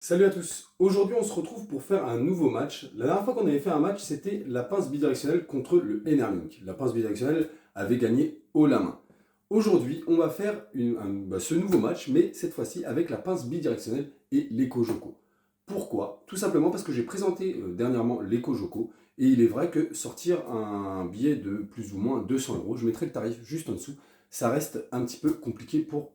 Salut à tous, aujourd'hui on se retrouve pour faire un nouveau match. La dernière fois qu'on avait fait un match, c'était la pince bidirectionnelle contre le Enerlink. La pince bidirectionnelle avait gagné haut la main. Aujourd'hui, on va faire ce nouveau match, mais cette fois-ci avec la pince bidirectionnelle et l'EcoJoco. Pourquoi? Tout simplement parce que j'ai présenté dernièrement l'EcoJoco, et il est vrai que sortir un billet de plus ou moins 200 euros, je mettrai le tarif juste en dessous, ça reste un petit peu compliqué pour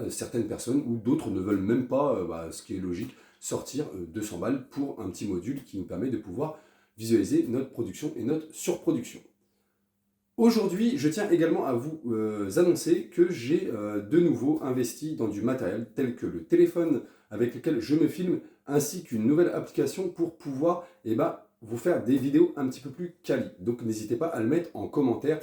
certaines personnes ou d'autres ne veulent même pas, ce qui est logique, sortir 200 balles pour un petit module qui nous permet de pouvoir visualiser notre production et notre surproduction. Aujourd'hui, je tiens également à vous annoncer que j'ai de nouveau investi dans du matériel tel que le téléphone avec lequel je me filme, ainsi qu'une nouvelle application pour pouvoir vous faire des vidéos un petit peu plus quali. Donc n'hésitez pas à le mettre en commentaire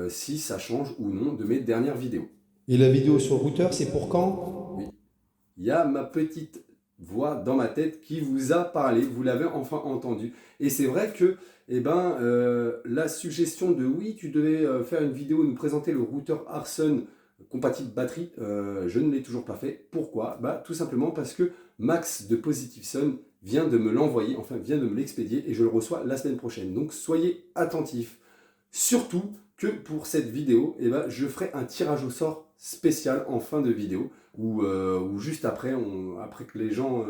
si ça change ou non de mes dernières vidéos. Et la vidéo sur le routeur, c'est pour quand? Oui, il y a ma petite voix dans ma tête qui vous a parlé, vous l'avez enfin entendu. Et c'est vrai que la suggestion de oui, tu devais faire une vidéo, nous présenter le routeur Arson compatible batterie, je ne l'ai toujours pas fait. Pourquoi? Tout simplement parce que Max de Positive Sun vient de me l'envoyer, enfin vient de me l'expédier et je le reçois la semaine prochaine. Donc soyez attentifs. Surtout que pour cette vidéo, je ferai un tirage au sort spécial en fin de vidéo, ou juste après, après que les gens,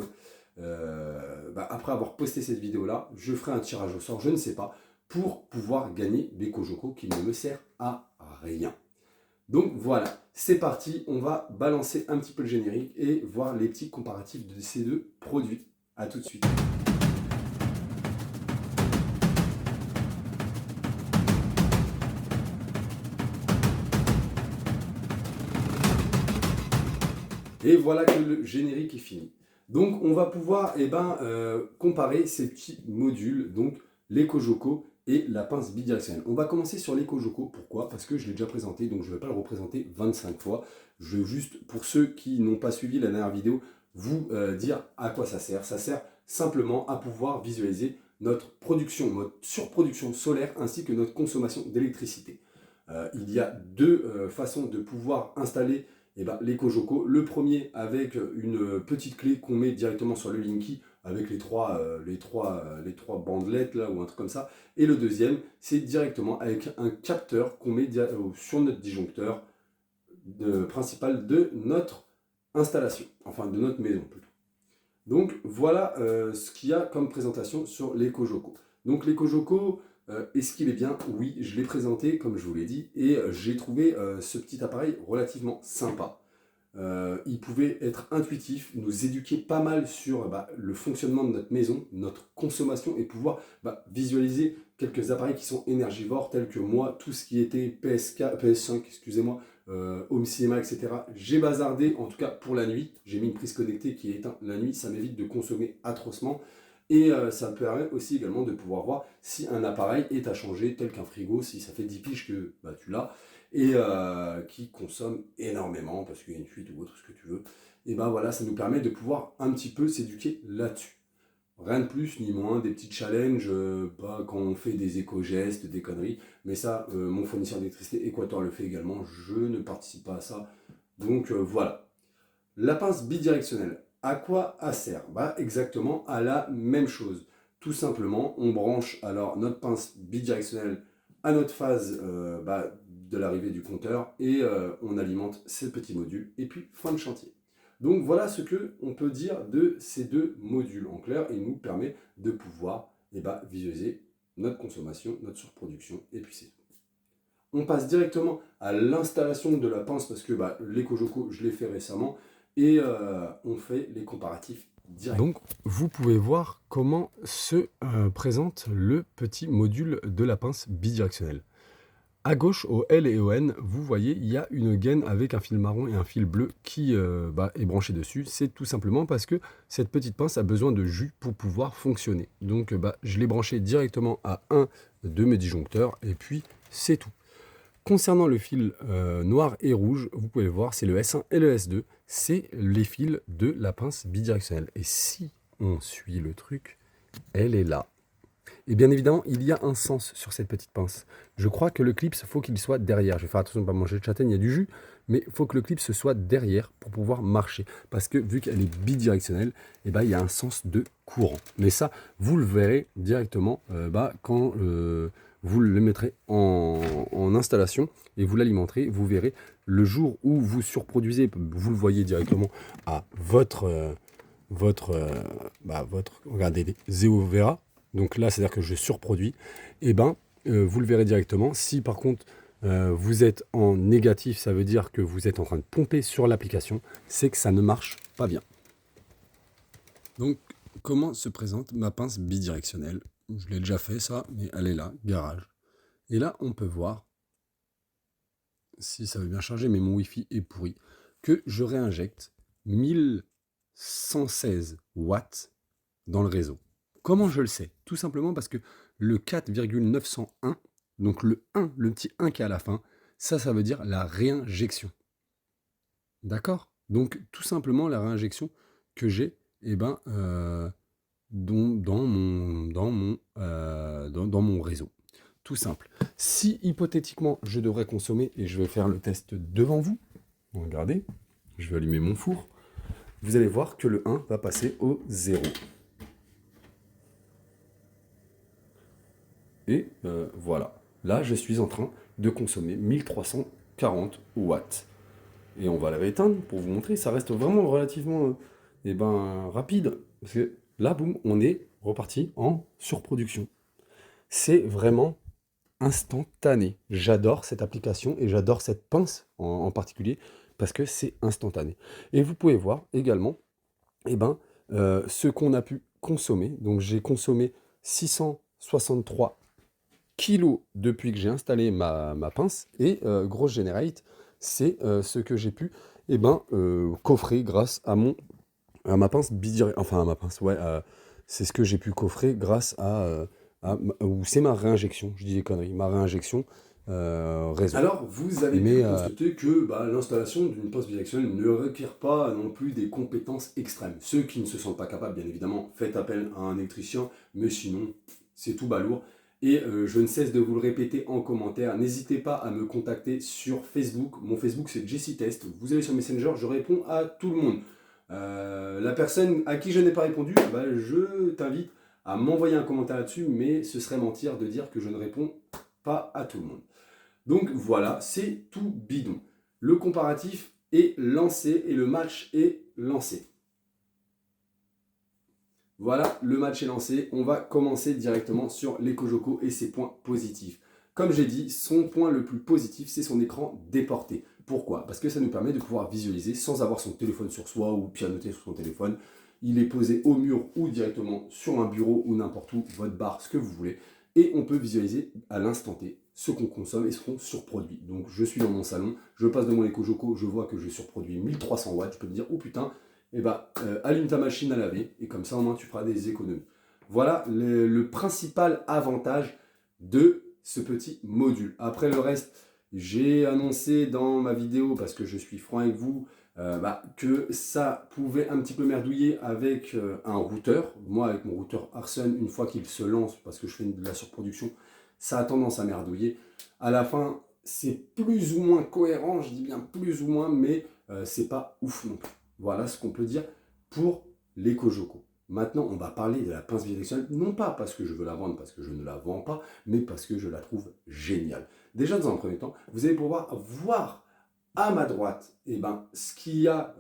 après avoir posté cette vidéo-là, je ferai un tirage au sort, je ne sais pas, pour pouvoir gagner des Kojoko qui ne me sert à rien. Donc voilà, c'est parti, on va balancer un petit peu le générique et voir les petits comparatifs de ces deux produits. A tout de suite. Et voilà que le générique est fini. Donc on va pouvoir comparer ces petits modules, donc l'EcoJoco et la pince bidirectionnelle. On va commencer sur l'EcoJoco. Pourquoi? Parce que je l'ai déjà présenté, donc je ne vais pas le représenter 25 fois. Je veux juste, pour ceux qui n'ont pas suivi la dernière vidéo, vous dire à quoi ça sert. Ça sert simplement à pouvoir visualiser notre production, notre surproduction solaire ainsi que notre consommation d'électricité. Il y a deux façons de pouvoir installer l'EcoJoco. Le premier avec une petite clé qu'on met directement sur le Linky avec les trois bandelettes là, ou un truc comme ça. Et le deuxième, c'est directement avec un capteur qu'on met sur notre disjoncteur principal de notre installation, enfin de notre maison plutôt. Donc voilà ce qu'il y a comme présentation sur l'EcoJoco. Donc l'EcoJoco, est-ce qu'il est bien? Oui, je l'ai présenté comme je vous l'ai dit et j'ai trouvé ce petit appareil relativement sympa. Il pouvait être intuitif, nous éduquer pas mal sur le fonctionnement de notre maison, notre consommation et pouvoir visualiser quelques appareils qui sont énergivores tels que moi, tout ce qui était PS5, excusez-moi, home cinéma, etc. J'ai bazardé, en tout cas pour la nuit. J'ai mis une prise connectée qui est éteinte la nuit, ça m'évite de consommer atrocement. Et ça me permet aussi également de pouvoir voir si un appareil est à changer, tel qu'un frigo, si ça fait 10 piges que tu l'as, et qui consomme énormément parce qu'il y a une fuite ou autre, ce que tu veux. Et voilà, ça nous permet de pouvoir un petit peu s'éduquer là-dessus. Rien de plus ni moins, des petits challenges, quand on fait des éco-gestes, des conneries. Mais ça, mon fournisseur d'électricité Équateur le fait également. Je ne participe pas à ça. Donc voilà. La pince bidirectionnelle, à quoi elle sert? Exactement à la même chose. Tout simplement, on branche alors notre pince bidirectionnelle à notre phase de l'arrivée du compteur et on alimente ces petits modules. Et puis, fin de chantier. Donc voilà ce que on peut dire de ces deux modules. En clair, il nous permet de pouvoir visualiser notre consommation, notre surproduction, et puis c'est tout. On passe directement à l'installation de la pince parce que l'EcoJoco, je l'ai fait récemment, et on fait les comparatifs directs. Donc, vous pouvez voir comment se présente le petit module de la pince bidirectionnelle. À gauche, au L et au N, vous voyez, il y a une gaine avec un fil marron et un fil bleu qui est branché dessus. C'est tout simplement parce que cette petite pince a besoin de jus pour pouvoir fonctionner. Donc, je l'ai branché directement à un de mes disjoncteurs et puis c'est tout. Concernant le fil noir et rouge, vous pouvez le voir, c'est le S1 et le S2. C'est les fils de la pince bidirectionnelle. Et si on suit le truc, elle est là. Et bien évidemment, il y a un sens sur cette petite pince. Je crois que le clips, faut qu'il soit derrière. Je vais faire attention de ne pas manger de châtaigne, il y a du jus. mais il faut que le clip se soit derrière pour pouvoir marcher. Parce que vu qu'elle est bidirectionnelle, eh ben, il y a un sens de courant. Mais ça, vous le verrez directement quand vous le mettrez en installation et vous l'alimenterez. Vous verrez le jour où vous surproduisez, vous le voyez directement à regardez, Zeo Vera. Donc là, c'est-à-dire que je surproduis. Et vous le verrez directement. Si par contre vous êtes en négatif, ça veut dire que vous êtes en train de pomper sur l'application, c'est que ça ne marche pas bien. Donc, comment se présente ma pince bidirectionnelle? Je l'ai déjà fait ça, mais elle est là, garage. Et là, on peut voir, si ça veut bien charger, mais mon Wi-Fi est pourri, que je réinjecte 1116 watts dans le réseau. Comment je le sais? Tout simplement parce que le 4,901, donc le 1, le petit 1 qui est à la fin, ça veut dire la réinjection. D'accord? Donc tout simplement la réinjection que j'ai dans mon réseau. Tout simple. Si hypothétiquement je devrais consommer, et je vais faire le test devant vous, regardez, je vais allumer mon four, vous allez voir que le 1 va passer au 0. Et voilà, là je suis en train de consommer 1340 watts. Et on va la rééteindre pour vous montrer, ça reste vraiment relativement rapide. Parce que là, boum, on est reparti en surproduction. C'est vraiment instantané. J'adore cette application et j'adore cette pince en particulier parce que c'est instantané. Et vous pouvez voir également ce qu'on a pu consommer. Donc j'ai consommé 663 kilos depuis que j'ai installé ma pince et Gross Generate, c'est ce que j'ai pu coffrer grâce à ma pince bidirectionnelle, enfin à ma pince, ouais, c'est ce que j'ai pu coffrer grâce ou c'est ma réinjection, je dis des conneries, ma réinjection réseau. Alors, vous avez pu constater que l'installation d'une pince bidirectionnelle ne requiert pas non plus des compétences extrêmes. Ceux qui ne se sentent pas capables, bien évidemment, faites appel à un électricien, mais sinon, c'est tout balourd. Et je ne cesse de vous le répéter en commentaire. N'hésitez pas à me contacter sur Facebook. Mon Facebook, c'est Jesse Test. Vous allez sur Messenger, je réponds à tout le monde. La personne à qui je n'ai pas répondu, je t'invite à m'envoyer un commentaire là-dessus, mais ce serait mentir de dire que je ne réponds pas à tout le monde. Donc voilà, c'est tout bidon. Le comparatif est lancé et le match est lancé. Voilà, le match est lancé. On va commencer directement sur l'EcoJoco et ses points positifs. Comme j'ai dit, son point le plus positif, c'est son écran déporté. Pourquoi? Parce que ça nous permet de pouvoir visualiser sans avoir son téléphone sur soi ou pianoter sur son téléphone. Il est posé au mur ou directement sur un bureau ou n'importe où, votre bar, ce que vous voulez. Et on peut visualiser à l'instant T ce qu'on consomme et ce qu'on surproduit. Donc je suis dans mon salon, je passe de mon EcoJoco, je vois que je surproduis 1300 watts. Je peux me dire, oh putain, allume ta machine à laver et comme ça au moins tu feras des économies. Voilà le principal avantage de ce petit module. Après le reste, j'ai annoncé dans ma vidéo, parce que je suis franc avec vous, que ça pouvait un petit peu merdouiller avec un routeur. Moi, avec mon routeur Arson, une fois qu'il se lance, parce que je fais de la surproduction, ça a tendance à merdouiller. À la fin, c'est plus ou moins cohérent, je dis bien plus ou moins, mais c'est pas ouf non plus. Voilà ce qu'on peut dire pour l'EcoJoco. Maintenant, on va parler de la pince bidirectionnelle, non pas parce que je veux la vendre, parce que je ne la vends pas, mais parce que je la trouve géniale. Déjà, dans un premier temps, vous allez pouvoir voir à ma droite ce qu'il y a,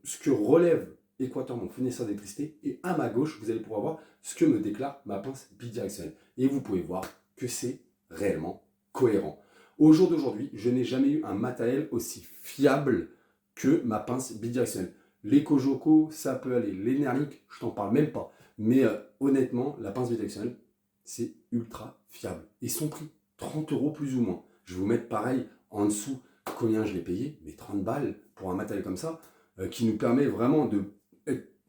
ce que relève Équateur, mon fournisseur d'électricité, et à ma gauche, vous allez pouvoir voir ce que me déclare ma pince bidirectionnelle. Et vous pouvez voir que c'est réellement cohérent. Au jour d'aujourd'hui, je n'ai jamais eu un matériel aussi fiable que ma pince bidirectionnelle. L'EcoJoco, ça peut aller. L'Enerlic, je t'en parle même pas. Mais honnêtement, la pince bidirectionnelle, c'est ultra fiable. Et son prix, 30 € plus ou moins. Je vais vous mettre pareil en dessous combien je l'ai payé, mais 30 balles pour un matériel comme ça, qui nous permet vraiment de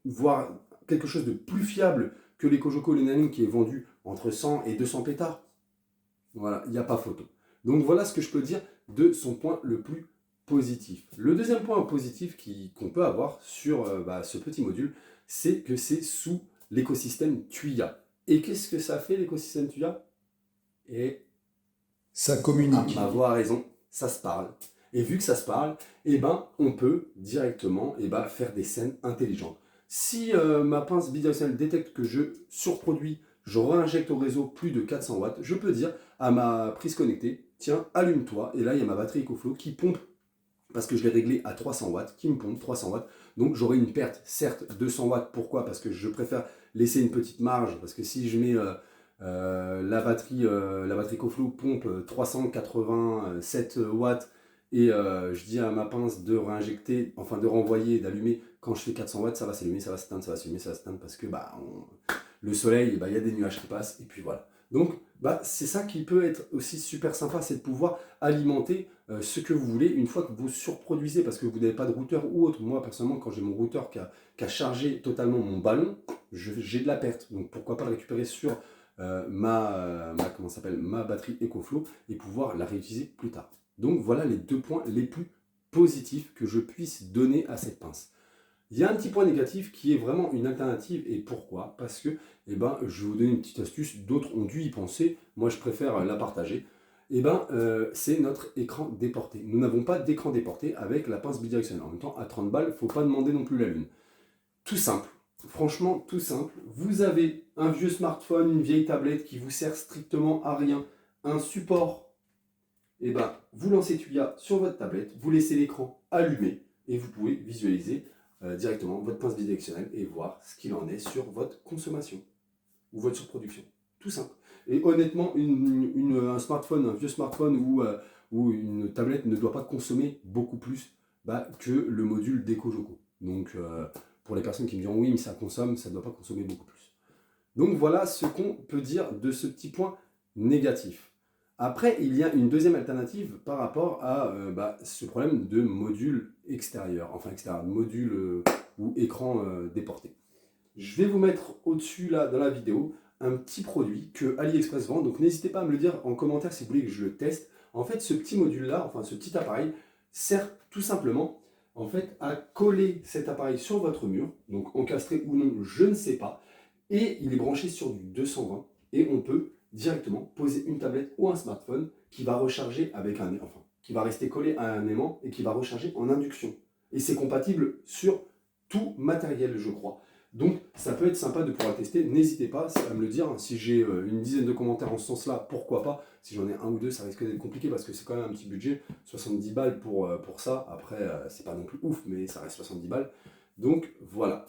voir quelque chose de plus fiable que l'EcoJoco, l'Enerlic qui est vendu entre 100 et 200 pétards. Voilà, il n'y a pas photo. Donc voilà ce que je peux dire de son point le plus positif. Le deuxième point positif qu'on peut avoir sur ce petit module, c'est que c'est sous l'écosystème Tuya. Et qu'est-ce que ça fait l'écosystème Tuya? Et ça communique. Ma voix a raison, ça se parle. Et vu que ça se parle, eh ben, on peut directement faire des scènes intelligentes. Si ma pince bidirectionnelle détecte que je surproduis, je réinjecte au réseau plus de 400 watts, je peux dire à ma prise connectée, tiens, allume-toi. Et là, il y a ma batterie EcoFlow qui pompe, parce que je l'ai réglé à 300 watts, qui me pompe 300 watts. Donc j'aurai une perte, certes, 200 watts. Pourquoi? Parce que je préfère laisser une petite marge, parce que si je mets la batterie EcoFlow pompe 387 watts, et je dis à ma pince de réinjecter, enfin de renvoyer, d'allumer, quand je fais 400 watts, ça va s'allumer, ça va s'éteindre, ça va s'allumer, ça va s'éteindre, parce que le soleil, il y a des nuages qui passent, et puis voilà. Donc c'est ça qui peut être aussi super sympa, c'est de pouvoir alimenter ce que vous voulez une fois que vous surproduisez, parce que vous n'avez pas de routeur ou autre. Moi personnellement, quand j'ai mon routeur qui a chargé totalement mon ballon, j'ai de la perte. Donc pourquoi pas le récupérer sur ma batterie EcoFlow et pouvoir la réutiliser plus tard. Donc voilà les 2 points les plus positifs que je puisse donner à cette pince. Il y a un petit point négatif qui est vraiment une alternative. Et pourquoi? Parce que je vais vous donner une petite astuce, d'autres ont dû y penser, moi je préfère la partager. C'est notre écran déporté. Nous n'avons pas d'écran déporté avec la pince bidirectionnelle. En même temps, à 30 balles, il ne faut pas demander non plus la lune. Tout simple, franchement tout simple. Vous avez un vieux smartphone, une vieille tablette qui vous sert strictement à rien, un support, vous lancez Tuya sur votre tablette, vous laissez l'écran allumé et vous pouvez visualiser directement votre pince bidirectionnelle et voir ce qu'il en est sur votre consommation ou votre surproduction. Tout simple. Et honnêtement, un smartphone, un vieux smartphone ou une tablette ne doit pas consommer beaucoup plus que le module d'EcoJoco. Donc pour les personnes qui me diront oui mais ça consomme, ça ne doit pas consommer beaucoup plus. Donc voilà ce qu'on peut dire de ce petit point négatif. Après, il y a une deuxième alternative par rapport à ce problème de module extérieur, module ou écran déporté. Je vais vous mettre au-dessus là dans la vidéo un petit produit que AliExpress vend, donc n'hésitez pas à me le dire en commentaire si vous voulez que je le teste. En fait, ce petit module là, enfin ce petit appareil, sert tout simplement à coller cet appareil sur votre mur, donc encastré ou non, je ne sais pas, et il est branché sur du 220 et on peut directement poser une tablette ou un smartphone qui va recharger qui va rester collé à un aimant et qui va recharger en induction. Et c'est compatible sur tout matériel, je crois. Donc ça peut être sympa de pouvoir le tester. N'hésitez pas à me le dire. Si j'ai une dizaine de commentaires en ce sens-là, pourquoi pas. Si j'en ai un ou deux, ça risque d'être compliqué parce que c'est quand même un petit budget. 70 balles pour ça. Après, c'est pas non plus ouf, mais ça reste 70 balles. Donc voilà.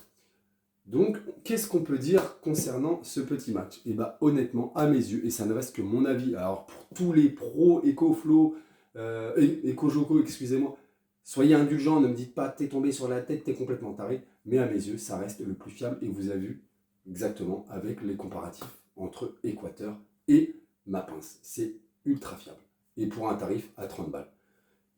Donc, qu'est-ce qu'on peut dire concernant ce petit match? Honnêtement, à mes yeux, et ça ne reste que mon avis, alors pour tous les pros EcoFlow, EcoJoco, excusez-moi, soyez indulgents, ne me dites pas t'es tombé sur la tête, t'es complètement taré, mais à mes yeux, ça reste le plus fiable, et vous avez vu exactement avec les comparatifs entre Équateur et ma pince. C'est ultra fiable, et pour un tarif à 30 balles.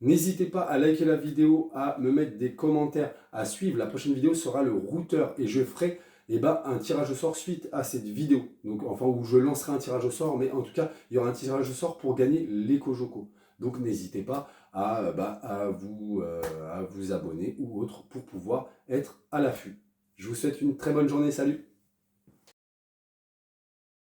N'hésitez pas à liker la vidéo, à me mettre des commentaires, à suivre. La prochaine vidéo sera le routeur et je ferai un tirage au sort suite à cette vidéo. Donc, où je lancerai un tirage au sort, mais en tout cas, il y aura un tirage au sort pour gagner l'EcoJoco. Donc, n'hésitez pas à vous abonner ou autre pour pouvoir être à l'affût. Je vous souhaite une très bonne journée. Salut!